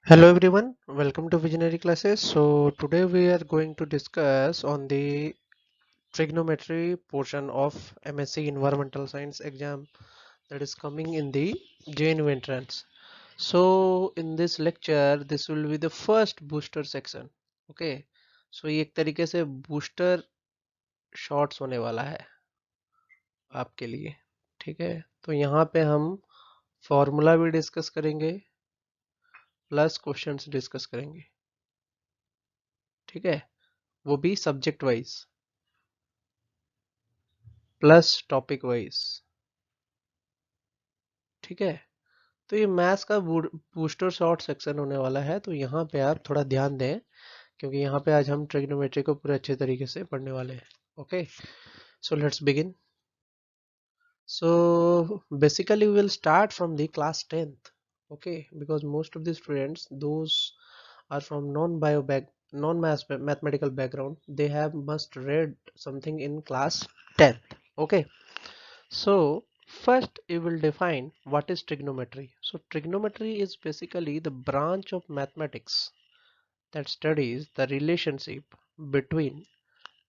Hello everyone, welcome to Visionary Classes. So today we are going to discuss on the trigonometry portion of MSc Environmental Science exam that is coming in the JNU entrance. So in this lecture, this will be the first booster section. Okay, so ये एक तरीके से booster shorts होने वाला है आपके लिए. ठीक है, तो यहाँ पे हम फॉर्मूला भी डिस्कस करेंगे प्लस क्वेश्चंस डिस्कस करेंगे. ठीक है, वो भी subject wise plus topic wise. ठीक है, तो ये मैथ्स का बूस्टर शॉर्ट सेक्शन होने वाला है, तो यहाँ पे आप थोड़ा ध्यान दें क्योंकि यहाँ पे आज हम ट्रिग्नोमेट्री को पूरे अच्छे तरीके से पढ़ने वाले हैं. Okay, so let's begin. So basically we will start from the class 10th. Okay, because most of the students, those are from non-bio back, non-mathematical background, they have must read something in class 10th. Okay, so first we will define what is trigonometry. So trigonometry is basically the branch of mathematics that studies the relationship between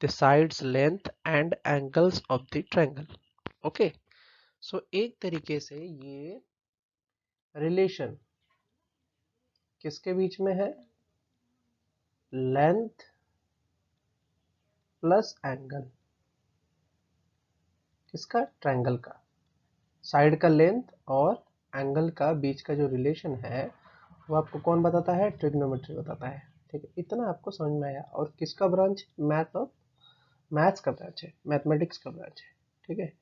the sides length and angles of the triangle. Okay, so एक तरीके से ये relation किसके बीच में है? Length plus angle. किसका? Triangle का. Side का लेंथ और एंगल का बीच का जो रिलेशन है वो आपको कौन बताता है? ट्रिग्नोमेट्री बताता है. ठीक है, इतना आपको समझ में आया. और किसका ब्रांच? मैथ्स का ब्रांच है, मैथमेटिक्स का ब्रांच है. ठीक है,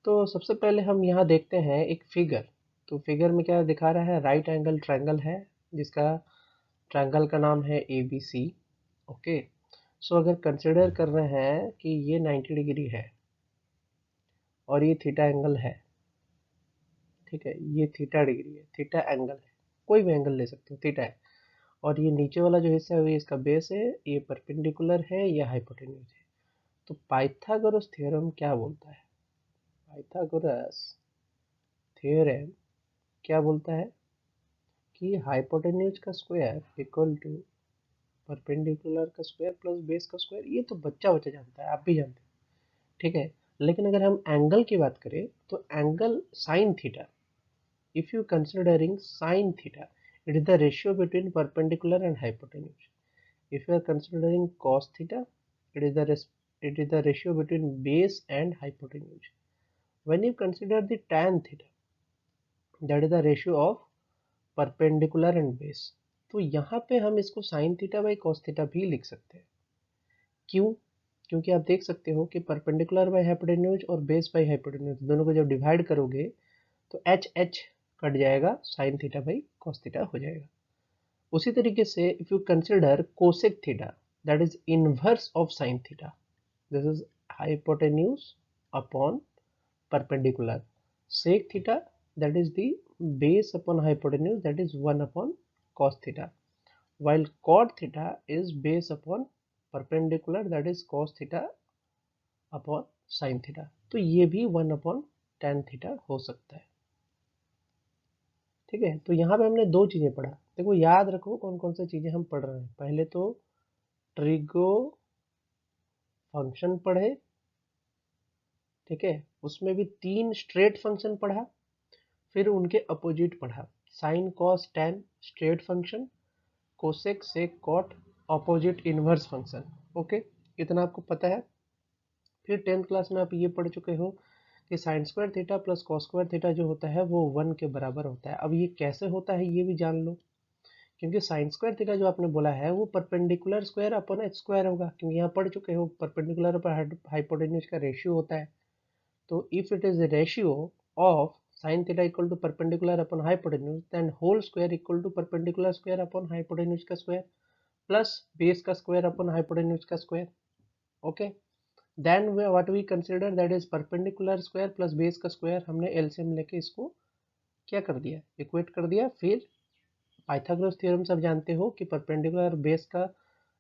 तो सबसे पहले हम यहाँ देखते हैं एक फिगर. तो फिगर में क्या दिखा रहा है? राइट एंगल ट्रायंगल है जिसका ट्रायंगल का नाम है ABC. ओके, सो अगर कंसिडर कर रहे हैं कि ये 90 डिग्री है और ये थीटा एंगल है. ठीक है, ये थीटा डिग्री है, थीटा एंगल है, कोई भी एंगल ले सकते हो, थीटा है. और ये नीचे वाला जो हिस्सा है ये इसका बेस है, ये परपेंडिकुलर है, ये हाइपोटेन्यूज है. तो पाइथागोरस थ्योरम क्या बोलता है? पाइथागोरस थ्योरम क्या बोलता है कि हाइपोटेन्यूज का स्क्वायर इक्वल टू परपेंडिकुलर का स्क्वायर प्लस बेस का स्क्वायर. ये तो बच्चा बच्चा जानता है, आप भी जानते हैं. ठीक है, लेकिन अगर हम एंगल की बात करें तो angle sine theta, if you considering sin theta, it is the ratio between perpendicular and hypotenuse. If you are considering cos theta, it is the ratio between base and hypotenuse. When you consider the tan theta, that is the ratio of perpendicular and base. तो यहाँ पे हम इसको sin theta by cos theta भी लिख सकते हैं. क्यों? क्योंकि आप देख सकते हो कि परपेंडिकुलर बाई हाइपोटेन्यूज और बेस बाई हाइपोटेन्यूज दोनों को जब डिवाइड करोगे तो एच एच कट जाएगा, sine theta by cos theta हो जाएगा. उसी तरीके से if you consider cosec theta, that is inverse of sine theta, this is hypotenuse upon perpendicular. Sec theta, that is the base upon hypotenuse, that is 1 upon cos theta, while cot theta is base upon perpendicular, that is cos theta upon sin theta. तो ये भी 1 upon tan theta हो सकता है. ठीक है, तो यहाँ पे हमने दो चीजें पढ़ा. देखो याद रखो कौन कौन सी चीजें हम पढ़ रहे हैं. पहले तो ट्रिगो फंक्शन पढ़े. ठीक है, उसमें भी 3 स्ट्रेट फंक्शन पढ़ा, फिर उनके अपोजिट पढ़ा. Sine cos tan straight function, cosec sec cot opposite inverse function. Okay, इतना आपको पता है. फिर 10th क्लास में आप ये पढ़ चुके हो कि sine square theta plus cos square theta जो होता है वो 1 के बराबर होता है. अब ये कैसे होता है ये भी जान लो, क्योंकि साइन स्क्वायर थीटा जो आपने बोला है वो perpendicular square upon H square होगा, क्योंकि यहाँ पढ़ चुके हो परपेंडिकुलर पर हाइपोटेन्यूज का रेशियो होता है. तो if it is ratio of sine theta equal to perpendicular upon hypotenuse, then whole square equal to perpendicular square upon hypotenuse का स्क्वायर प्लस बेस का स्क्वायर अपॉन हाइपोटेन्यूज का square. Okay, then what we consider that is perpendicular square plus base का square. हमने LCM लेके इसको क्या कर दिया? इक्वेट कर दिया. फिर पाइथागोरस थ्योरम सब जानते हो कि परपेंडिकुलर बेस का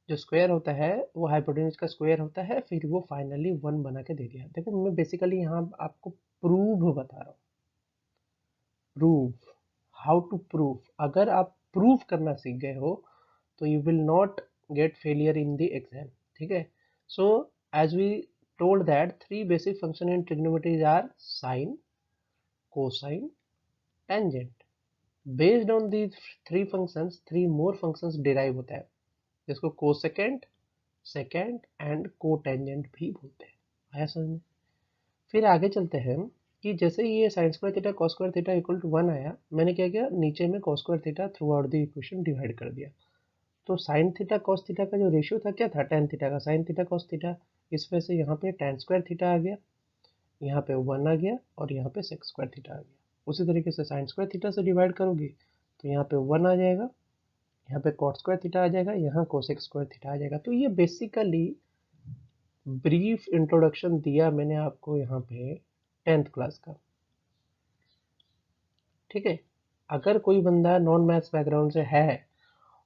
जो स्क्वायर होता है वो हाइपोटेन्यूज का स्क्वायर होता है. फिर वो फाइनली 1 बना के दे दिया. देखो मैं बेसिकली यहाँ आपको प्रूव बता रहा हूँ. Prove, how to prove. अगर आप प्रूव करना सीख गए हो तो you will not get failure in the exam, ठीक है। So as we told that three basic function in trigonometry are sine, cosine, tangent. Based on these three functions, three more functions derive होता है जिसको cosecant, secant and cotangent भी बोलते हैं। आया समझ में? फिर आगे चलते हैं कि जैसे ही ये sin square theta cos square theta equal to 1 आया, मैंने क्या किया, नीचे में cos square theta throughout the equation divide कर दिया। तो sin थीटा cos थीटा का जो रेशियो था क्या था, tan थीटा का sin थीटा cos थीटा। इस वजह से यहाँ पे tan स्क्वायर थीटा आ गया, यहाँ पे 1 आ गया और यहाँ पे sec स्क्वायर थीटा आ गया। उसी तरीके से sin स्क्वायर थीटा से डिवाइड करोगे तो यहाँ पे 1 आ जाएगा, यहाँ पे cot स्क्वायर थीटा आ जाएगा, यहाँ cosec स्क्वायर थीटा आ जाएगा। तो ये बेसिकली ब्रीफ इंट्रोडक्शन दिया मैंने आपको यहाँ पे 10th क्लास का, ठीक है। अगर कोई बंदा नॉन मैथ्स बैकग्राउंड से है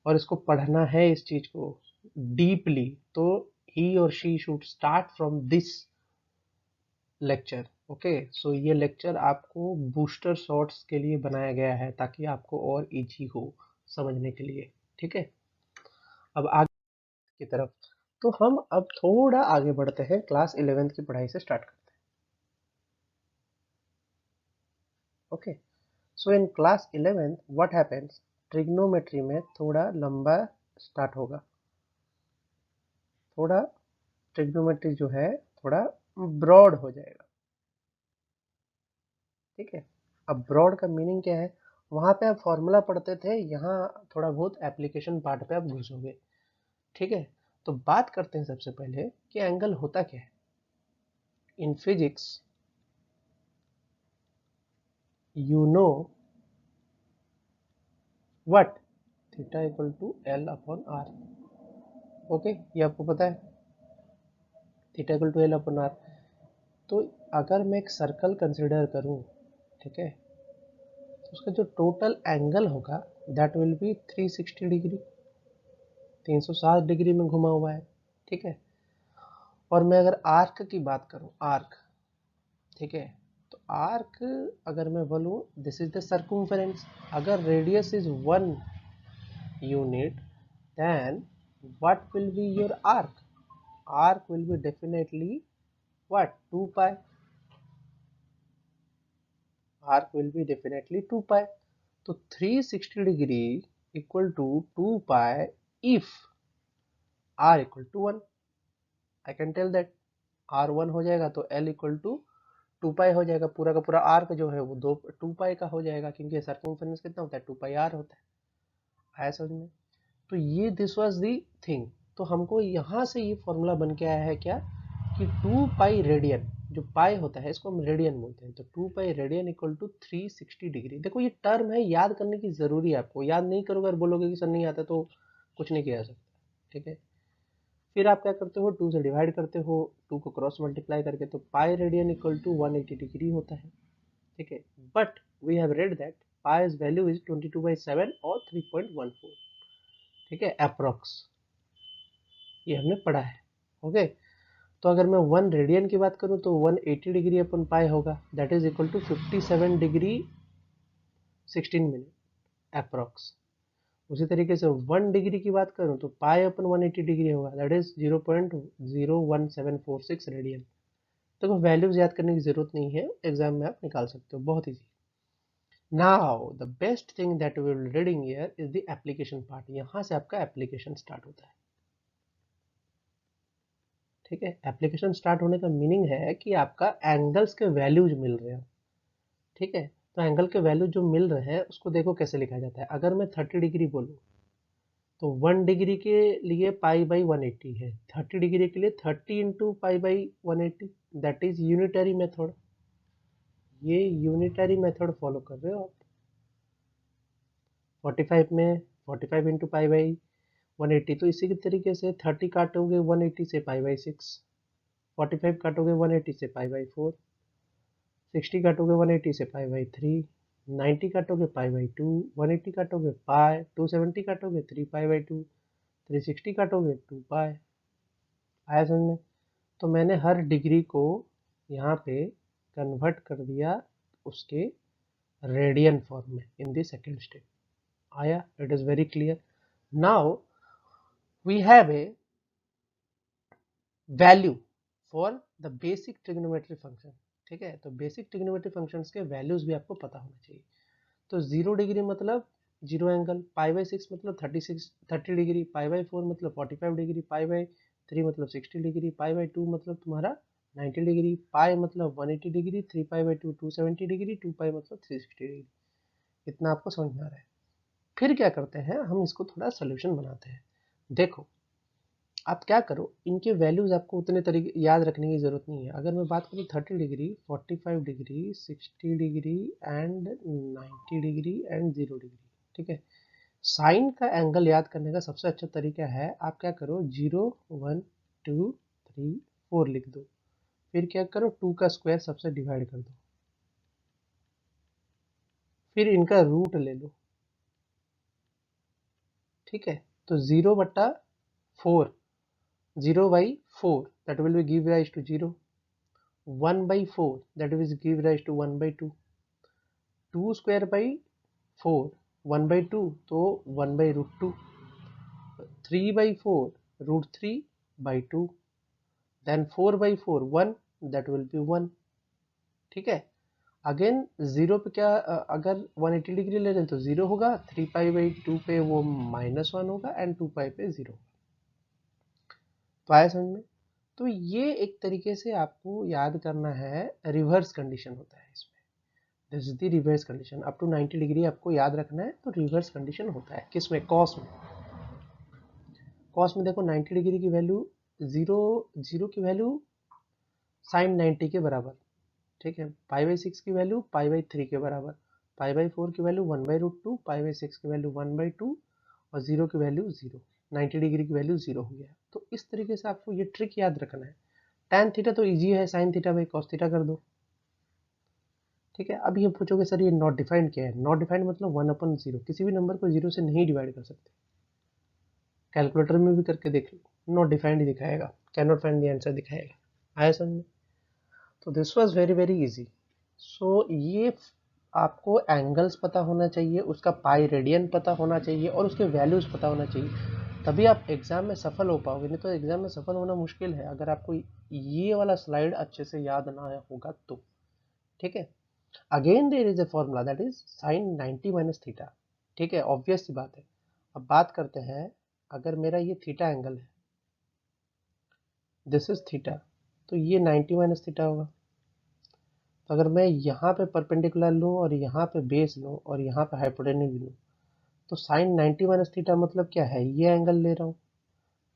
और इसको पढ़ना है इस चीज को डीपली, तो ही और she should start from this lecture, okay. So ये लेक्चर आपको बूस्टर शॉट्स के लिए बनाया गया है ताकि आपको और इजी हो समझने के लिए, ठीक है। अब आगे की तरफ, तो हम अब थोड़ा आगे बढ़ते हैं, क्लास 11th की पढ़ाई से स्टार्ट करते हैं, okay. So in class 11th what happens, trigonometry में थोड़ा लंबा स्टार्ट होगा, थोड़ा ट्रिग्नोमेट्री जो है थोड़ा ब्रॉड हो जाएगा, ठीक है। अब ब्रॉड का मीनिंग क्या है, वहां पे आप फॉर्मूला पढ़ते थे, यहाँ थोड़ा बहुत एप्लीकेशन पार्ट पे आप घुसोगे, ठीक है। तो बात करते हैं सबसे पहले कि एंगल होता क्या है। In physics you know what, theta equal to L upon R, okay, ये आपको पता है, theta equal to L upon R. तो अगर मैं एक सर्कल कंसिडर करूं, ठीक है, तो उसका जो टोटल एंगल होगा that will be 360 degree, 360 degree में घुमा हुआ है, ठीक है। और मैं अगर आर्क की बात करूं, आर्क, ठीक है, तो आर्क अगर मैं बोलूं दिस इज द सर्कम्फरेंस, अगर radius is 1 unit then what will be your arc, arc will be definitely what, 2 pi, arc will be definitely 2 pi. तो 360 degree equal to 2 pi if r equal to 1, I can tell that r 1 हो जाएगा तो l equal to 2 पाई हो जाएगा, पूरा का पूरा arc जो है वो 2 पाई का हो जाएगा, क्योंकि सर्कमफेरेंस कितना होता है, 2 पाई r होता है। आया समझ में? तो ये दिस वाज दी थिंग। तो हमको यहाँ से ये फॉर्मूला बन के आया है क्या, कि 2 पाई रेडियन, जो पाई होता है इसको हम रेडियन बोलते हैं, तो 2 pi radian equal to 360 degree. देखो ये टर्म है, याद करने की जरूरी है आपको, याद नहीं करोगे और बोलोगे कि सर नहीं आता तो कुछ नहीं किया जा सकता, ठीक है। फिर आप क्या करते हो, 2 से डिवाइड करते हो, 2 को क्रॉस मल्टीप्लाई करके, तो pi radian equal to 180 degree होता है, ठीक है। But we have read that pi's value is 22/7 और 3.14, ठीक है, अप्रोक्स, ये हमने पढ़ा है, ओके। तो अगर मैं 1 रेडियन की बात करूं तो 180 डिग्री अपन पाई होगा, that is equal to 57 degree 16 minute approx. उसी तरीके से 1 डिग्री की बात करूं तो पाई अपन 180 डिग्री होगा, दैट इज 0.01746 रेडियन। देखो वैल्यूज याद करने की जरूरत नहीं है, एग्जाम में आप निकाल सकते हो, बहुत easy. Now the best thing that we will reading here is the application part, यहाँ से आपका एप्लीकेशन स्टार्ट होता है, ठीक है। एप्लीकेशन स्टार्ट होने का मीनिंग है कि आपका एंगल्स के वैल्यूज मिल रहे हैं, ठीक है। तो एंगल के वैल्यू जो मिल रहे हैं उसको देखो कैसे लिखा जाता है। अगर मैं 30 डिग्री बोलूँ तो 1 डिग्री के लिए पाई बाई 180 है, 30 डिग्री के लिए 30 into pi by 180, that is unitary method, ये यूनिटरी मेथड फॉलो कर रहे हो आप। 45 में 45 इंटू पाई बाई 180, तो इसी के तरीके से 30 काटोगे 180 से पाई बाई 6, 45 काटोगे 180 से पाई बाई 4, 60 काटोगे 180 से पाई बाई 3, 90 काटोगे पाई बाई 2, 180 काटोगे पाई, 270 काटोगे 3 पाई बाई 2, 360 काटोगे 2 पाई। आया समझ में? तो मैंने हर डिग्री को यहाँ पे कन्वर्ट कर दिया उसके रेडियन फॉर्म में इन दी सेकेंड स्टेप, आया, it is very clear. Now we have a value for the basic trigonometry function. ठीक है, तो बेसिक ट्रिग्नोमेट्री फंक्शंस के वैल्यूज भी आपको पता होना चाहिए. तो 0 डिग्री मतलब 0 एंगल, पाई/6 मतलब 30 डिग्री, पाई/4 मतलब 45 डिग्री, पाई/3 मतलब 60 डिग्री, पाई/2 मतलब तुम्हारा 90 डिग्री, पाई मतलब 180 डिग्री, 3π/2 270 डिग्री, 2 पाई मतलब 360 डिग्री. इतना आपको समझ में आ रहा है. फिर क्या करते हैं, हम इसको थोड़ा सोल्यूशन बनाते हैं. देखो, आप क्या करो, इनके वैल्यूज आपको उतने तरीके याद रखने की जरूरत नहीं है. अगर मैं बात करूँ 30 degree, 45 degree, 60 degree and 90 degree and 0 degree. ठीक है, साइन का एंगल याद करने का सबसे अच्छा तरीका है, आप क्या करो 0 1 2 3 4 लिख दो. फिर क्या करो 2 का स्क्वायर सबसे डिवाइड कर दो. फिर इनका रूट ले लो. ठीक है, तो 0/4, 0/4 that will be give rise to 0. 1/4 that will give rise to 1/2. 2 square by 4 1/2 तो 1/√2. 3/4 √3/2. then 4/4 1 that will be 1. ठीक है, अगेन जीरो पे क्या अगर 180 डिग्री ले रहे हैं तो जीरो होगा, 3π/2 पे वो -1 होगा एंड 2 पाई पे 0. तो आया समझ में. तो ये एक तरीके से आपको याद करना है. रिवर्स कंडीशन होता है इसमें. This is the reverse condition. Up to 90 degree आपको याद रखना है. तो रिवर्स कंडीशन होता है किसमें, कॉस में. कॉस में देखो 90 डिग्री की वैल्यू जीरो, जीरो की वैल्यू साइन 90 के बराबर. ठीक है, पाई/6 की वैल्यू पाई/3 के बराबर, पाई/4 की वैल्यू 1/√2, पाई/6 की वैल्यू 1/2 और जीरो की वैल्यू 0. 90 डिग्री की वैल्यू 0 हो गया. तो इस तरीके से आपको ये ट्रिक याद रखना है. tan थीटा तो इजी है, sign theta by cos theta कर दो. ठीक है, अब ये पूछोगे सर ये नॉट डिफाइंड क्या है. नॉट डिफाइंड मतलब 1/0. किसी भी नंबर को 0 से नहीं डिवाइड कर सकते. कैलकुलेटर में भी करके देख लो, नॉट डिफाइंड ही दिखाएगा, can not find the answer दिखाएगा. आया समझ में. तो this was very very easy. So ये आपको एंगल्स पता होना चाहिए, उसका पाई रेडियन पता होना चाहिए और उसके वैल्यूज पता होना चाहिए. तभी आप एग्जाम में सफल हो पाओगे. नहीं तो एग्जाम में सफल होना मुश्किल है अगर आपको ये वाला स्लाइड अच्छे से याद ना होगा तो. ठीक है, again there is a formula that is sine 90 minus theta. ठीक है, ऑब्वियस सी बात है. अब बात करते हैं, अगर मेरा ये थीटा एंगल है, दिस इज थीटा, तो ये 90 माइनस थीटा होगा. तो अगर मैं यहाँ पे परपेंडिकुलर लूँ और यहाँ पे बेस लूँ और यहाँ पे हाइपोटेन्यूज लूँ, तो साइन 90 माइनस थीटा मतलब क्या है, ये एंगल ले रहा हूँ.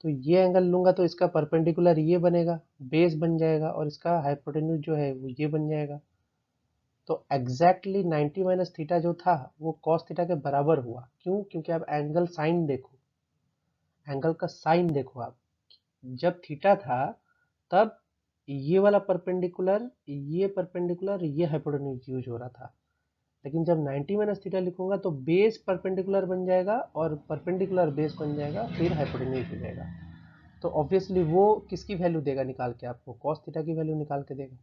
तो ये एंगल लूंगा तो इसका परपेंडिकुलर ये बनेगा, बेस बन जाएगा, और इसका हाइपोटेन्यूज जो है वो ये बन जाएगा. तो एग्जैक्टली 90 माइनस थीटा जो था वो कॉस थीटा के बराबर हुआ. क्यों, क्योंकि आप एंगल साइन देखो, एंगल का साइन देखो आप. जब थीटा था तब ये वाला परपेंडिकुलर, ये हाइपोटेन्यूज यूज हो रहा था. लेकिन जब 90 माइनस थीटा लिखूंगा तो बेस परपेंडिकुलर बन जाएगा और परपेंडिकुलर बेस बन जाएगा, फिर हाइपोटेन्यूज हो जाएगा. तो ऑब्वियसली वो किसकी वैल्यू देगा निकाल के, आपको कॉस थीटा की वैल्यू निकाल के देगा.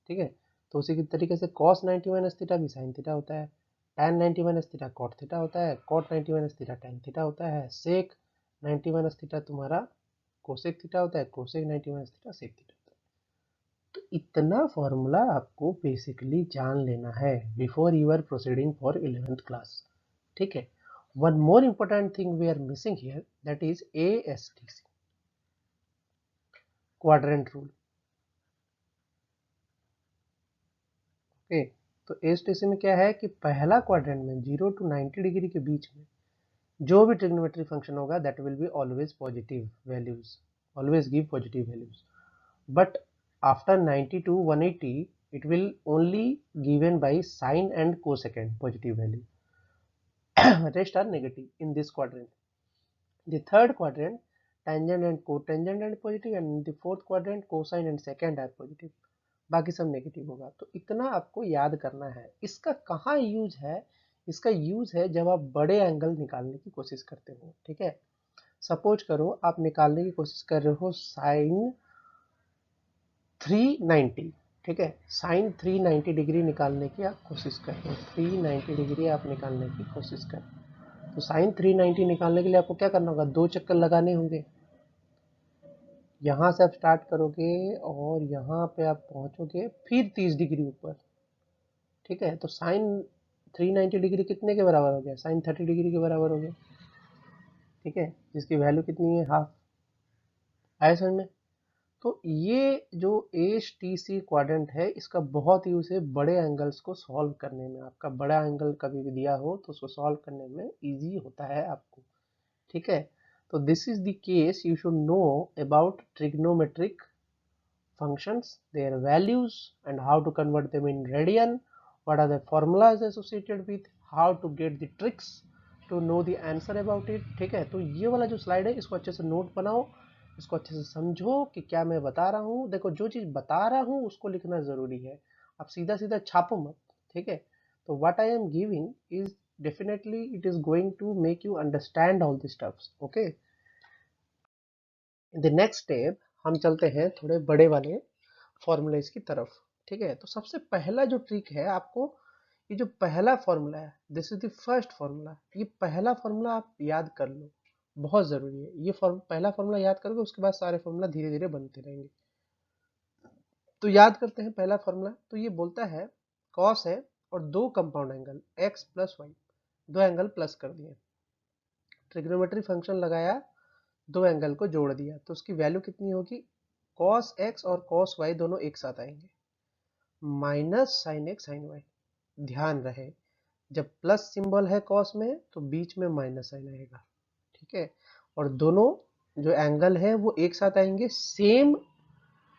ठीक है, तो उसी की तरीके से कॉस 90 माइनस थीटा भी साइन थीटा होता है, tan 90 minus theta cot theta होता है, cot 90 minus theta tan theta होता है, सेक 90 माइनस थीटा तुम्हारा कोसेक थीटा होता है, cosec 90 minus theta sec theta होता है. तो इतना फॉर्मूला आपको बेसिकली जान लेना है before you are proceeding for 11th class. ठीक है, one more important thing we are missing here, that is ASTC, quadrant rule. Okay, तो ASTC में क्या है कि पहला क्वाड्रेंट में 0 to 90 डिग्री के बीच में जो भी ट्रिग्नोमेट्री फंक्शन होगा that will be always positive values, always give positive values. But after 90 to 180 it will only given by sine and cosecant positive value. Rest are negative in this quadrant. The third quadrant tangent and cotangent and positive, and in the fourth quadrant cosine and secant are positive. बाकी सब negative होगा. तो इतना आपको याद करना है. इसका कहाँ यूज है, इसका यूज है जब आप बड़े एंगल निकालने की कोशिश करते हो. ठीक है, सपोज करो आप निकालने की कोशिश कर रहे हो साइन 390. ठीक है, साइन 390 डिग्री निकालने की आप कोशिश कर रहे हो, 390 डिग्री आप निकालने की कोशिश कर रहे हो. तो साइन 390 निकालने के लिए आपको क्या करना होगा, 2 चक्कर लगाने होंगे। यहाँ से आप स्टार्ट करोगे और यहाँ पे आप पहुँचोगे फिर 30 डिग्री ऊपर, ठीक है। तो साइन 390 डिग्री कितने के बराबर हो गया, साइन 30 डिग्री के बराबर हो गया, ठीक है, जिसकी वैल्यू कितनी है, हाफ। आया समझ में। तो ये जो एच टी सी क्वाड्रेंट है, इसका बहुत यूज है बड़े एंगल्स को सॉल्व करने में। आपका बड़ा एंगल कभी भी दिया हो तो उसको सॉल्व करने में इजी होता है आपको, ठीक है। तो this is the case you should know about trigonometric functions, their values, and how to convert them in radian, what are the formulas associated with, how to get the tricks to know the answer about it, ठीक है। तो ये वाला जो slide है इसको अच्छे से नोट बनाओ, इसको अच्छे से समझो कि क्या मैं बता रहा हूँ। देखो जो चीज़ बता रहा हूँ उसको लिखना ज़रूरी है, आप सीधा सीधा छापो मत, ठीक है। तो what I am giving is definitely it is going to make you understand all the stuffs, okay। in the next step हम चलते हैं थोड़े बड़े वाले फॉर्मूलेस की तरफ, ठीक है। तो सबसे पहला जो ट्रिक है आपको, ये जो पहला फॉर्मूला है, this is the first formula, ये पहला फॉर्मूला आप याद कर लो, बहुत जरूरी है। ये पहला फॉर्मूला याद करोगे, उसके बाद सारे फॉर्मूला धीरे धीरे बनते रहेंगे। तो याद करते हैं पहला फॉर्मूला। तो ये बोलता है कॉस है और दो compound angle X plus Y, दो एंगल प्लस कर दिए, ट्रिग्नोमेट्री फंक्शन लगाया, दो एंगल को जोड़ दिया, तो उसकी वैल्यू कितनी होगी, कॉस एक्स और कॉस वाई दोनों एक साथ आएंगे, minus sine X sine Y. ध्यान रहे जब प्लस सिंबल है कॉस में तो बीच में माइनस साइन आएगा, ठीक है। और दोनों जो एंगल है वो एक साथ आएंगे सेम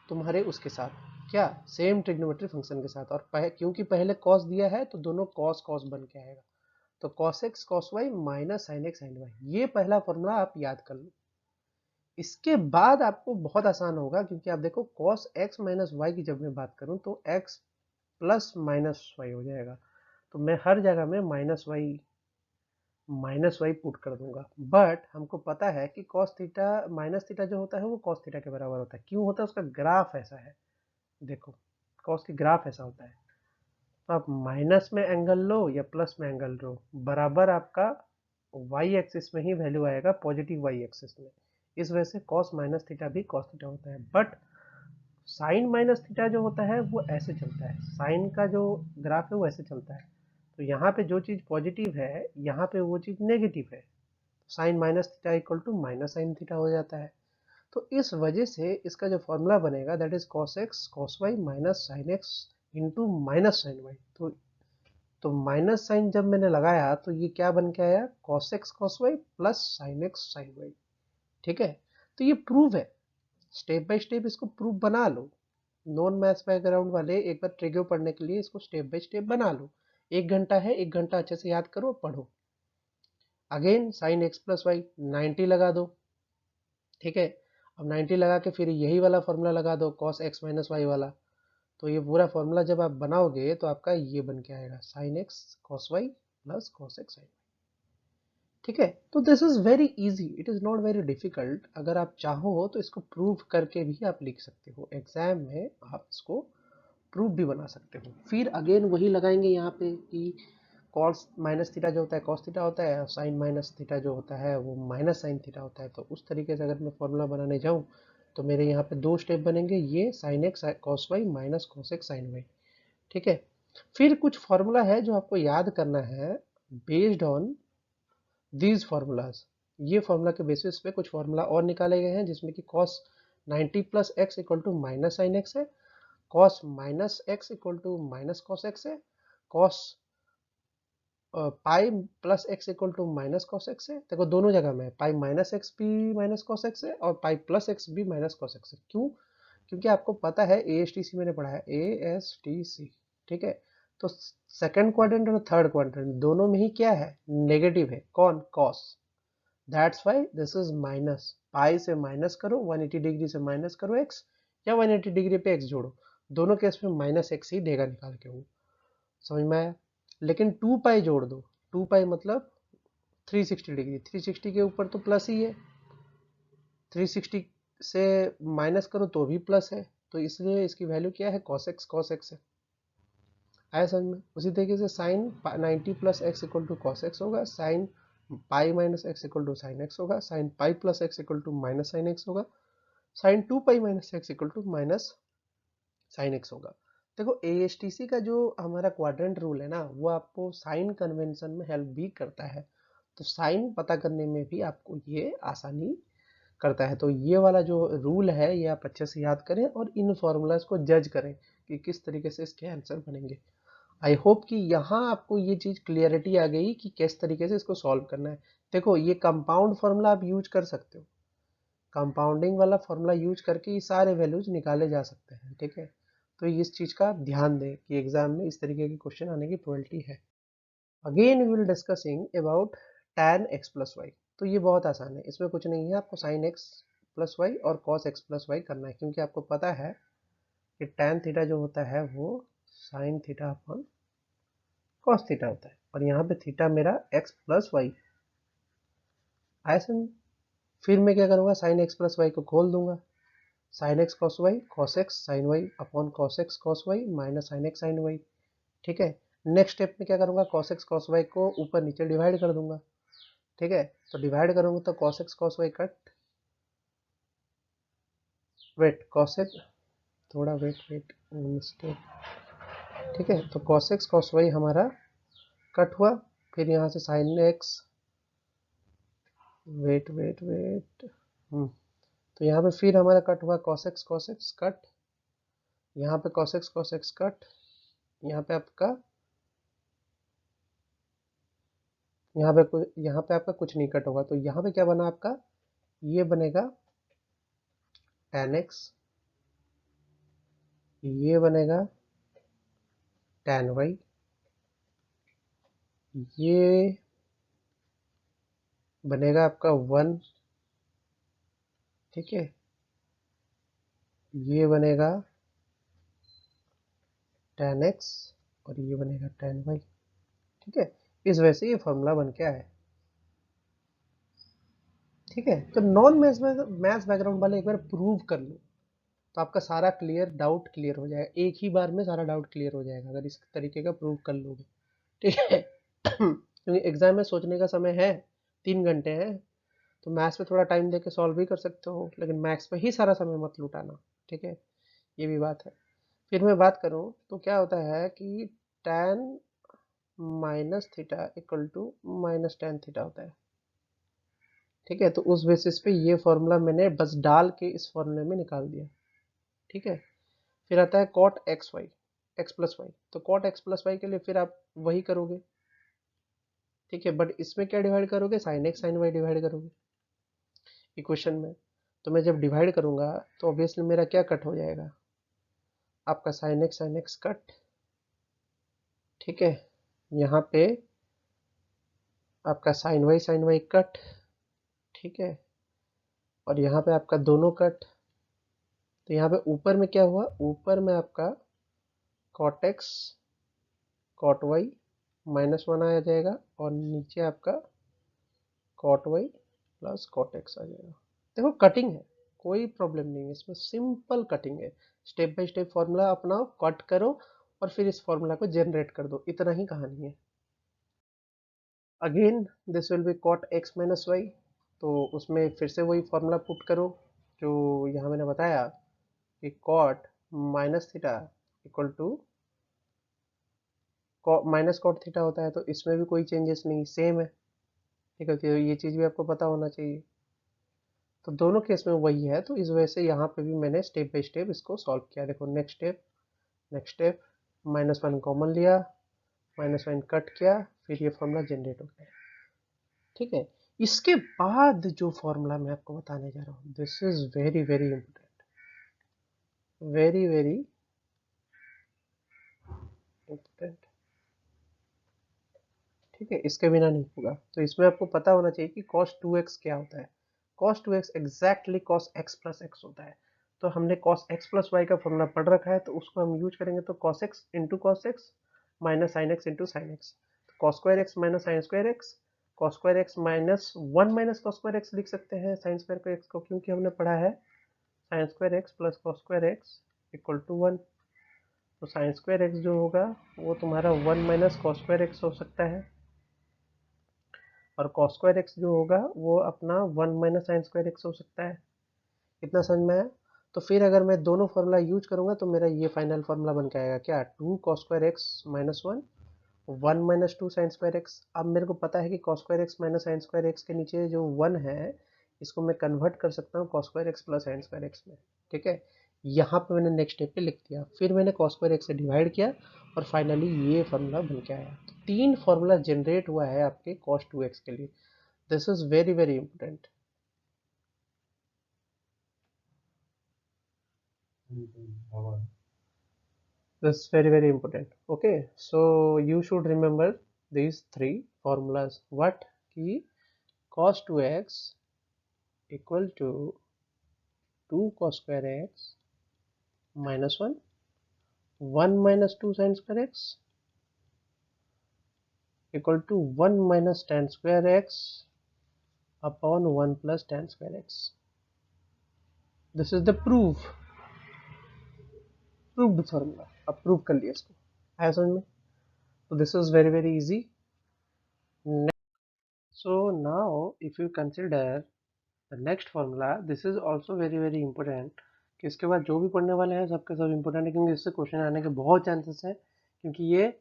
तुम्हारे उसके साथ, क्या, सेम ट्रिग्नोमेट्री फंक्शन के साथ। और क्योंकि पहले कॉस दिया है तो दोनों कॉस कॉस बन के आएगा, तो cos X cos Y minus sine X sine Y. ये पहला फॉर्मूला आप याद कर लो। इसके बाद आपको बहुत आसान होगा, क्योंकि आप देखो कॉस एक्स माइनस वाई की जब मैं बात करूं तो एक्स प्लस माइनस वाई हो जाएगा, तो मैं हर जगह में माइनस वाई पुट कर दूंगा। बट हमको पता है कि कॉस थीटा माइनस थीटा जो होता है वो कॉस थीटा के बराबर होता है। क्यों होता है, उसका ग्राफ ऐसा है, देखो कॉस की ग्राफ ऐसा होता है। तो आप माइनस में एंगल लो या प्लस में एंगल लो, बराबर आपका वाई एक्सिस में ही वैल्यू आएगा, पॉजिटिव वाई एक्सिस में। इस वजह से कॉस माइनस थीटा भी कॉस थीटा होता है। बट साइन माइनस थीटा जो होता है वो ऐसे चलता है, साइन का जो ग्राफ है वो ऐसे चलता है। तो यहाँ पे जो चीज़ पॉजिटिव है यहाँ पे वो चीज़ नेगेटिव है, sine minus theta equal to minus sine theta हो जाता है। तो इस वजह से इसका जो फॉर्मूला बनेगा that is cos X cos Y minus sine x into minus sine Y. तो माइनस साइन जब मैंने लगाया तो ये क्या बन के आया, cos X cos Y plus sine X sine Y, ठीक है। तो ये प्रूव है, स्टेप बाय स्टेप इसको प्रूफ बना लो। नॉन मैथ्स बैकग्राउंड वाले एक बार ट्रिग्यो पढ़ने के लिए इसको स्टेप बाय स्टेप बना लो। 1 घंटा है, 1 घंटा अच्छे से याद करो, पढ़ो। Again sine X plus Y 90 लगा दो, ठीक है। अब 90 लगा के फिर यही वाला फॉर्मूला लगा दो कॉस एक्स माइनस वाई वाला। तो ये पूरा फॉर्मूला जब आप बनाओगे तो आपका ये बन के आएगा sine x cos Y plus cos x sine, ठीक है। तो this is very easy, it is not very difficult. अगर आप चाहो तो इसको प्रूव करके भी आप लिख सकते हो, एग्जाम में आप इसको प्रूफ भी बना सकते हो। फिर अगेन वही लगाएंगे यहाँ पे कि कॉस माइनस थीटा जो होता है कॉस थीटा होता है, और साइन माइनस थीटा जो होता है वो माइनस साइन थीटा होता है। तो उस तरीके से अगर मैं फॉर्मूला बनाने जाऊँ तो मेरे यहाँ पे 2 स्टेप बनेंगे, ये sine x cos Y minus cos x sine Y, ठीक है। फिर कुछ फॉर्मूला है जो आपको याद करना है बेस्ड ऑन दीज फार्मूलाज। ये फार्मूला के बेसिस पे कुछ फार्मूला और निकाले गए हैं, जिसमें कि cos 90 plus x equal to minus sine x है, cos minus x equal to minus cos x है, cos pi plus x equal to minus cos x है। देखो दोनों जगह में पाई माइनस एक्स भी माइनस कॉस एक्स है और पाई प्लस एक्स भी माइनस कॉस एक्स है। क्यों, क्योंकि आपको पता है ए एस टी सी मैंने पढ़ा है, ए एस टी सी, ठीक है। तो सेकंड क्वाड्रेंट और थर्ड क्वाड्रेंट दोनों में ही क्या है, नेगेटिव है, कौन, cos. That's why this is minus, pi से माइनस करो, 180 डिग्री से माइनस करो एक्स, या 180 डिग्री पे एक्स जोड़ो, दोनों केस में माइनस एक्स ही देगा निकाल के वो, समझ में आया। लेकिन 2 पाई जोड़ दो, 2 पाई मतलब 360 डिग्री, 360 के ऊपर तो प्लस ही है, 360 से माइनस करो तो भी प्लस है, तो इसलिए इसकी वैल्यू क्या है, कॉस एक्स है। आया समझ में। उसी तरीके से sine 90 plus x equal to cos x होगा, sine pi minus x equal to sine x होगा, sine pi plus x equal to minus sine x होगा, sine 2 pi minus x equal to minus sine x होगा। देखो एएसटीसी का जो हमारा quadrant rule है ना, वो आपको साइन कन्वेंशन में हेल्प भी करता है, तो साइन पता करने में भी आपको ये आसानी करता है। तो ये वाला जो रूल है ये आप अच्छे से याद करें और इन फॉर्मूलाज को जज करें कि किस तरीके से इसके आंसर बनेंगे। आई होप कि यहाँ आपको ये चीज़ क्लियरिटी आ गई कि किस तरीके से इसको सॉल्व करना है। देखो ये कंपाउंड फॉर्मूला आप यूज कर सकते हो, कंपाउंडिंग वाला फॉर्मूला यूज करके ये सारे वैल्यूज निकाले जा सकते हैं, ठीक है। तो इस चीज़ का आप ध्यान दें कि एग्जाम में इस तरीके के क्वेश्चन आने की प्रोबेबिलिटी है। Again we will discussing about tan x plus y. तो ये बहुत आसान है, इसमें कुछ नहीं है, आपको sin x प्लस वाई और cos x प्लस वाई करना है, क्योंकि आपको पता है कि tan थीटा जो होता है वो sin theta upon cos theta होता है, और यहाँ पे थीटा मेरा x प्लस वाई ऐसे। फिर मैं क्या करूँगा, sin x प्लस वाई को खोल दूंगा, sin x cos y cos x sin y upon cos x cos y minus sin x sin y, ठीक है। नेक्स्ट स्टेप में क्या करूँगा, cos x cos y को ऊपर नीचे डिवाइड कर दूंगा, ठीक है। तो डिवाइड करूँगा तो cos x cos y cut, wait cos x, थोड़ा वेट मिस्टेक, ठीक है। तो cos x cos y हमारा कट हुआ, फिर यहाँ से sin x, वेट तो यहाँ पे फिर हमारा कट हुआ cos x कट, यहाँ पे cos x कट, यहाँ पे आपका यहाँ पे आपका कुछ नहीं कट होगा, तो यहाँ पे क्या बना आपका, ये बनेगा tan x, ये बनेगा tan y, ये बनेगा आपका 1, ठीक है, ये बनेगा tan x और ये बनेगा tan y, ठीक है। इस वजह से ये फॉर्मूला बन के आया, ठीक है। तो नॉन मैथ्स बैकग्राउंड वाले एक बार प्रूव कर लो, तो आपका सारा डाउट क्लियर हो जाएगा, एक ही बार में सारा डाउट क्लियर हो जाएगा अगर इस तरीके का प्रूव कर लोगे, ठीक है। क्योंकि एग्जाम में सोचने का समय है, 3 घंटे है, तो मैथ्स पे थोड़ा टाइम देके सॉल्व भी कर सकते हो, लेकिन मैथ्स पे ही सारा समय मत लुटाना, ठीक है, ये भी बात है। फिर मैं बात करूँ तो क्या होता है कि tan minus theta equal to minus tan theta होता है, ठीक है। तो उस बेसिस पे ये फॉर्मूला मैंने बस डाल के इस फॉर्मूले में निकाल दिया, ठीक है। फिर आता है cot x y x plus y, तो cot x प्लस वाई के लिए फिर आप वही करोगे, ठीक है, बट इसमें क्या डिवाइड करोगे, sin x sin y divide करोगे इक्वेशन में। तो मैं जब डिवाइड करूंगा तो ऑब्वियसली मेरा क्या कट हो जाएगा, आपका sin x कट, ठीक है। यहाँ पे आपका sin y कट, ठीक है, और यहाँ पे आपका दोनों कट। तो यहाँ पे ऊपर में क्या हुआ, ऊपर में आपका cot x cot y -1 आ जाएगा, और नीचे आपका cot y plus cot x आ जाएगा। देखो कटिंग है, कोई प्रॉब्लम नहीं है इसमें, सिंपल कटिंग है, स्टेप बाय स्टेप फॉर्मूला अपनाओ, कट करो और फिर इस फॉर्मूला को जनरेट कर दो, इतना ही कहानी है। Again this will be cot x minus y, तो उसमें फिर से वही फॉर्मूला पुट करो जो यहाँ मैंने बताया कि cot minus theta equal to minus cot theta होता है, तो इसमें भी कोई चेंजेस नहीं, सेम है, ठीक है। तो ये चीज़ भी आपको पता होना चाहिए, तो दोनों केस में वही है, तो इस वजह से यहाँ पे भी मैंने स्टेप बाय स्टेप इसको सॉल्व किया। देखो नेक्स्ट स्टेप -1 कॉमन लिया, -1 कट किया, फिर ये फॉर्मूला जनरेट हो गया, ठीक है। इसके बाद जो फॉर्मूला मैं आपको बताने जा रहा हूँ, this is very very important, very very important, ठीक है, इसके बिना नहीं होगा। तो इसमें आपको पता होना चाहिए कि cos 2x क्या होता है, cos 2x exactly cos x plus x होता है। तो हमने cos x प्लस y का फॉर्मूला पढ़ रखा है, तो उसको हम यूज करेंगे, तो cos x into cos x minus sin x into sin x, तो cos square x minus sin square x, cos square x minus 1 minus cos square x लिख सकते हैं sin स्क्वायर x को, क्योंकि हमने पढ़ा है sin square x plus cos square x equal to 1। तो sin स्क्वायर x जो होगा वो तुम्हारा 1 माइनस cos स्क्वायर x हो सकता है, और कॉस स्क्वायर एक्स जो होगा वो अपना 1 माइनस साइन स्क्वायर एक्स हो सकता है। इतना समझ में आया? तो फिर अगर मैं दोनों फार्मूला यूज करूंगा तो मेरा ये फाइनल फार्मूला बन के आएगा क्या, 2 cos square x minus 1 minus 2 sine square x. अब मेरे को पता है कि cos square x minus sine square x के नीचे जो 1 है इसको मैं कन्वर्ट कर सकता हूँ cos square x plus sine square x में। ठीक है, यहाँ पे मैंने नेक्स्ट स्टेप पे लिख दिया, फिर मैंने कॉस स्क्वायर एक्स से डिवाइड किया और फाइनली ये फार्मूला बन के आया। तो 3 फार्मूला जनरेट हुआ है आपके कॉस 2x के लिए। This is very very important. This is very very important. Okay, so you should remember these 3 formulas. What? Ki cos 2x equal to 2 cos square x minus 1, 1 minus 2 sin square x equal to 1 minus tan square x upon 1 plus tan square x. This is the proved formula. अब prove कर लिया इसको, आया समझ में? So this is very very easy. So now if you consider the next formula, this is also very very important कि इसके बाद जो भी पढ़ने वाले हैं सबके सब इम्पोर्टेंट है, क्योंकि इससे क्वेश्चन आने के बहुत चांसेस हैं, क्योंकि ये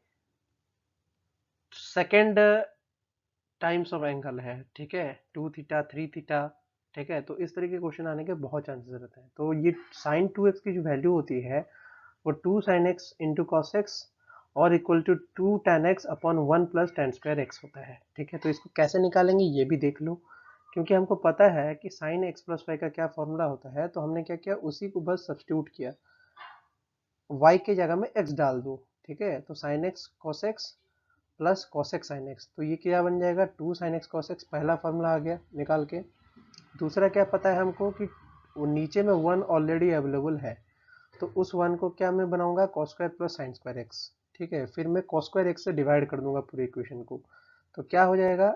सेकेंड टाइम्स ऑफ एंगल है। ठीक है, 2 थीटा 3 थीटा। ठीक है, तो इस तरीके के क्वेश्चन आने के बहुत चांसेस रहते हैं। तो ये साइन 2x की जो वैल्यू होती है वो 2 sine x into cos x और equal to 2 tan x upon 1 plus tan square x होता है। ठीक है, तो इसको कैसे निकालेंगे ये भी देख लो, क्योंकि हमको पता है कि साइन एक्स प्लस वाई का क्या फॉर्मूला होता है। तो हमने क्या किया, उसी को बस सब्स्टिट्यूट किया, y के जगह में x डाल दो। ठीक है, तो sign x cos x plus cos x sine x, तो ये क्या बन जाएगा, 2 साइन एक्स कॉस एक्स। पहला फॉर्मूला आ गया निकाल के। दूसरा क्या पता है हमको कि वो नीचे में 1 ऑलरेडी अवेलेबल है, तो उस 1 को क्या मैं बनाऊंगा, cos square plus sine square x. ठीक है, फिर मैं कॉस स्क्वायर एक्स से डिवाइड कर दूंगा पूरी इक्वेशन को। तो क्या हो जाएगा,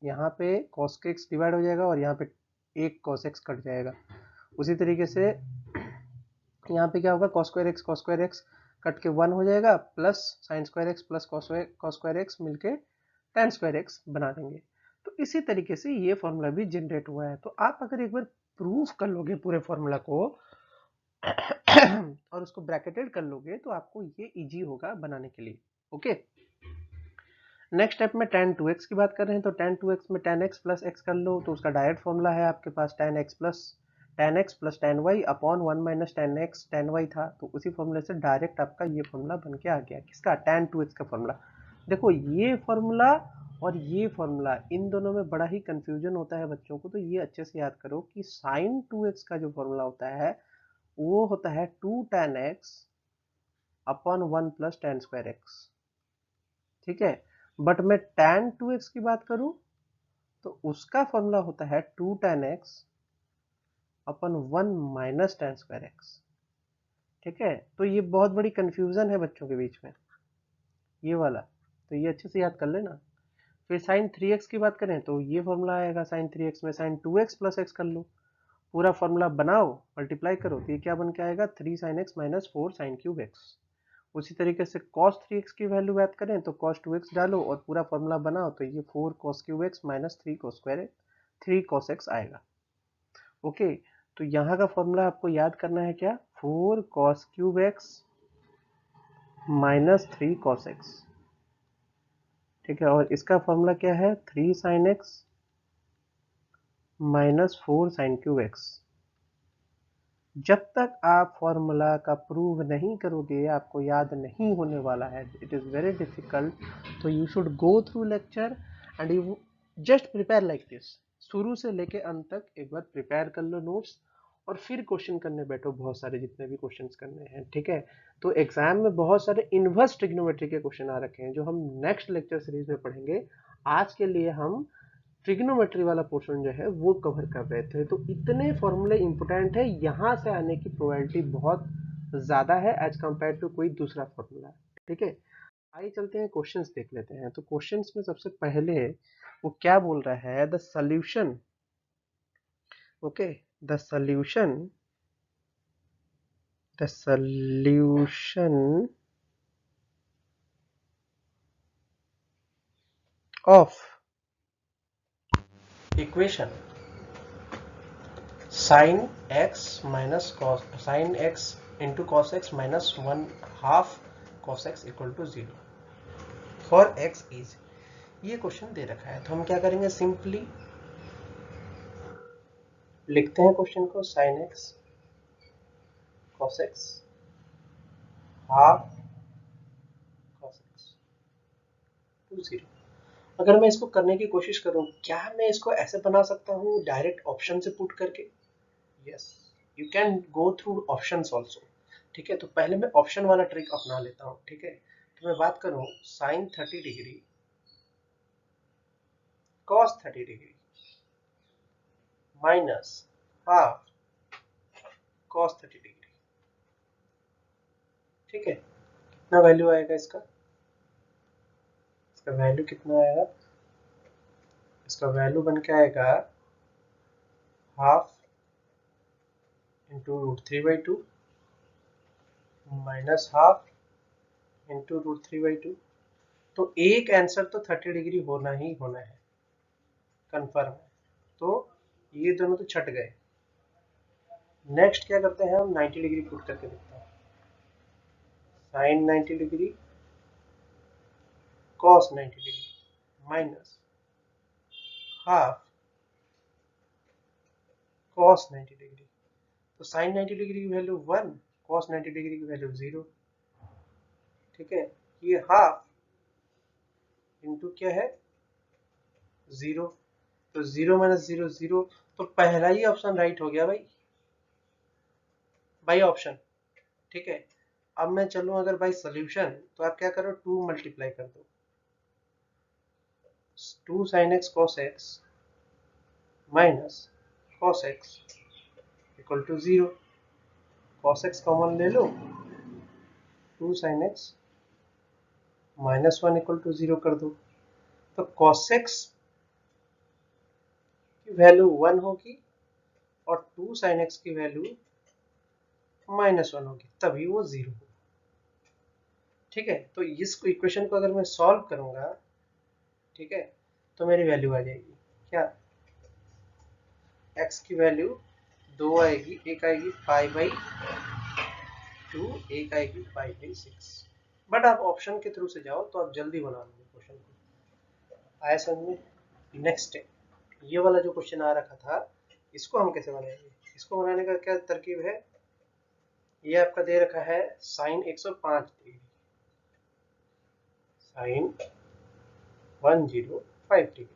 यहाँ पे कॉस एक्स डिवाइड हो जाएगा और यहाँ पे एक कॉस एक्स कट जाएगा। उसी तरीके से यहाँ पे क्या होगा, कॉस स्क्वायर एक्स कट के 1 हो जाएगा, plus sine square x plus cos square x मिलके tan स्क्वायर एक्स बना देंगे। तो इसी तरीके से ये फॉर्मूला भी जनरेट हुआ है। तो आप अगर एक बार प्रूफ कर लोगे पूरे फॉर्मूला को और उसको ब्रैकेटेड कर लोगे तो आपको ये इजी होगा बनाने के लिए। ओके, नेक्स्ट स्टेप में tan 2x की बात कर रहे हैं, तो tan 2x में tan x प्लस x कर लो, तो उसका डायरेक्ट फॉर्मूला है आपके पास tan x plus tan y upon 1 minus tan y था, तो उसी फॉर्मूले से डायरेक्ट आपका ये फॉर्मूला बन के आ गया। किसका, tan 2x का फॉर्मूला। देखो ये फॉर्मूला और ये फॉर्मूला, इन दोनों में बड़ा ही कंफ्यूजन होता है बच्चों को, तो ये अच्छे से याद करो कि sin 2x का जो फॉर्मूला होता है वो होता है 2 tan x upon 1 plus tan square x. ठीक है, बट मैं tan 2x की बात करूं तो उसका फॉर्मूला होता है 2 tan x अपन 1 माइनस tan स्क्वायर एक्स। ठीक है, तो ये बहुत बड़ी कंफ्यूजन है बच्चों के बीच में ये वाला, तो ये अच्छे से याद कर लेना। फिर sin 3x की बात करें तो ये फॉर्मूला आएगा sin 3x में sin 2x प्लस x कर लो, पूरा फॉर्मूला बनाओ, मल्टीप्लाई करो, तो ये क्या बन के आएगा, 3 sin x minus 4 sin cube x। उसी तरीके से cos 3x की वैल्यू याद करें तो cos 2x डालो और पूरा फॉर्मूला बनाओ, तो ये 4 cos cube x minus 3 cos x आएगा। ओके, तो यहाँ का फॉर्मूला आपको याद करना है क्या, 4 cos cube x minus 3 cos x। ठीक है, और इसका फॉर्मूला क्या है, 3 sin x minus 4 sin cube x। जब तक आप फॉर्मूला का प्रूव नहीं करोगे आपको याद नहीं होने वाला है, इट इज़ वेरी डिफिकल्ट। तो you should go through lecture and you just prepare like this, शुरू से लेके अंत तक एक बार प्रिपेयर कर लो नोट्स और फिर क्वेश्चन करने बैठो, बहुत सारे जितने भी क्वेश्चंस करने हैं। ठीक है, तो एग्जाम में बहुत सारे इनवर्स ट्रिग्नोमेट्री के क्वेश्चन आ रखे हैं जो हम नेक्स्ट लेक्चर सीरीज में पढ़ेंगे। आज के लिए हम ट्रिग्नोमेट्री वाला पोर्शन जो है वो कवर कर रहे थे। तो इतने फॉर्मूले इंपॉर्टेंट है, यहाँ से आने की प्रोबेबिलिटी बहुत ज़्यादा है एज कम्पेयर टू कोई दूसरा फॉर्मूला। ठीक है, आइए चलते हैं क्वेश्चंस देख लेते हैं। तो क्वेश्चंस में सबसे पहले वो क्या बोल रहा है, the solution. Okay, the solution of equation sine x minus cos sine x into cos x minus 1/2 cos x equal to 0 for x is, ये क्वेश्चन दे रखा है। तो हम क्या करेंगे, सिंपली लिखते हैं क्वेश्चन को, sine x cos x half cos x to 0। अगर मैं इसको करने की कोशिश करूं, क्या मैं इसको ऐसे बना सकता हूं डायरेक्ट ऑप्शन से पुट करके? Yes, you can go through options also. ठीक है, तो पहले मैं ऑप्शन वाला ट्रिक अपना लेता हूं। ठीक है, तो मैं बात करूं sine 30 degree cos 30 degree minus half cos 30 degree. ठीक है, कितना वैल्यू आएगा इसका? इसका वैल्यू कितना आएगा? इसका वैल्यू बन के आएगा half into √3/2 minus half into √3/2। तो एक आंसर तो 30 डिग्री होना ही होना है, कंफर्म है। तो ये दोनों तो छट गए। नेक्स्ट क्या करते हैं, हम 90 डिग्री पुट करके देखते हैं। Sine 90 degree cos 90 degree minus half cos 90 degree. तो साइन 90 डिग्री की वैल्यू 1, कॉस 90 डिग्री की वैल्यू 0। ठीक है, ये हाफ इंटू क्या है 0, तो 0 माइनस 0 0। तो पहला ही ऑप्शन राइट हो गया भाई ऑप्शन। ठीक है, अब मैं चलूं अगर भाई सोल्यूशन, तो आप क्या करो 2 मल्टीप्लाई कर दो, 2 sin x cos x minus cos x equal to 0। cos x common ले लो, 2 sin x minus 1 equal to 0 कर दो। तो cos x की वैल्यू 1 होगी और 2 sin x की वैल्यू माइनस 1 होगी, तभी वो 0 होगा। ठीक है, तो इस इक्वेशन को अगर मैं सॉल्व करूंगा, ठीक है, तो मेरी वैल्यू आ जाएगी क्या, x की वैल्यू 2 आएगी, एक आएगी 5/2, एक आएगी 5/6। बट आप ऑप्शन के थ्रू से जाओ तो आप जल्दी बना लोगे क्वेश्चन को। आया समझ में? नेक्स्ट है ये वाला जो क्वेश्चन आ रखा था, इसको हम कैसे बनाएंगे? इसको बनाने का क्या तरकीब है, ये आपका दे रखा है sine 105 degree, sine 105 degree.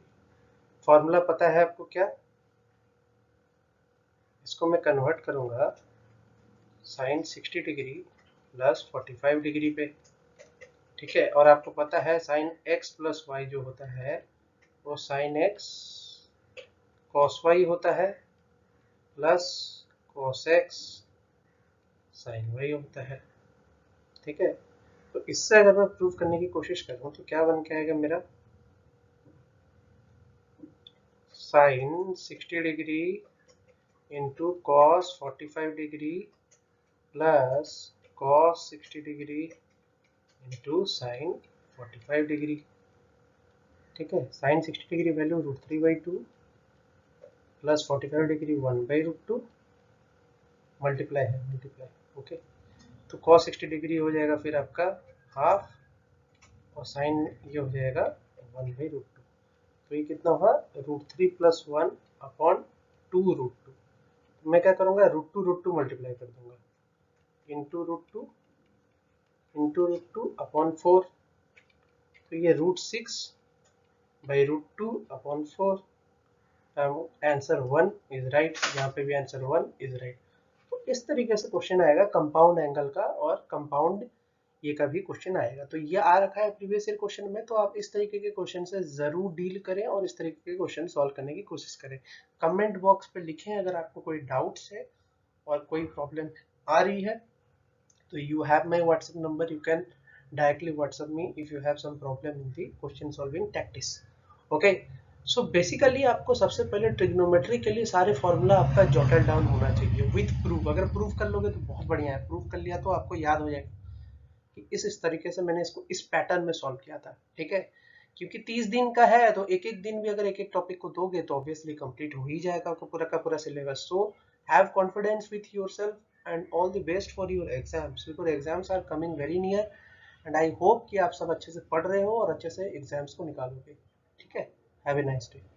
Formula पता है आपको क्या? इसको मैं कन्वर्ट करूंगा साइन 60 डिग्री प्लस 45 डिग्री पे। ठीक है, और आपको पता है साइन x प्लस वाई जो होता है वो साइन x कॉस वाई होता है plus cos x sine y होता है। ठीक है, तो इससे अगर मैं प्रूव करने की कोशिश करूं तो क्या बन के आएगा मेरा, sine 60 degree into cos 45 degree plus cos 60 degree into sine 45 degree. ठीक है, sine 60 degree value √3/2 plus 45 degree 1/√2 multiply है, मल्टीप्लाई। ओके, तो cos 60 डिग्री हो जाएगा फिर आपका हाफ, और साइन ये हो जाएगा 1/√2। तो ये कितना हुआ, √3 + 1/2√2। तो मैं क्या करूँगा, √2 मल्टीप्लाई कर दूंगा, इंटू √2 अपॉन 4। तो ये √6/√2/4। आंसर 1 इज राइट, यहाँ पे भी आंसर 1 इज राइट। तो इस तरीके से क्वेश्चन आएगा कंपाउंड एंगल का, और कंपाउंड ये का भी क्वेश्चन आएगा। तो ये आ रखा है प्रीवियस ईयर क्वेश्चन में, तो आप इस तरीके के क्वेश्चन से जरूर डील करें और इस तरीके के क्वेश्चन सॉल्व करने की कोशिश करें। कमेंट बॉक्स पे लिखें अगर आपको कोई डाउट्स है और कोई प्रॉब्लम आ रही है, तो you have my WhatsApp number, you can directly WhatsApp me if you have some problem in the question solving tactics. Okay, so basically आपको सबसे पहले ट्रिग्नोमेट्री के लिए सारे फॉर्मूला आपका जॉटेड डाउन होना चाहिए विथ प्रूफ। अगर प्रूफ कर लोगे तो बहुत बढ़िया है, प्रूफ कर लिया तो आपको याद हो जाएगा कि इस तरीके से मैंने इसको इस पैटर्न में सॉल्व किया था। ठीक है, क्योंकि 30 दिन का है तो एक एक दिन भी अगर एक एक टॉपिक को दोगे तो ऑब्वियसली कंप्लीट हो ही जाएगा आपका पूरा का पूरा syllabus. So have confidence with yourself and all the best for your exams, because exams are coming very near. And I hope कि आप सब अच्छे से पढ़ रहे हो और अच्छे से एग्जाम्स को निकालोगे. ठीक है, हैव ए नाइस डे.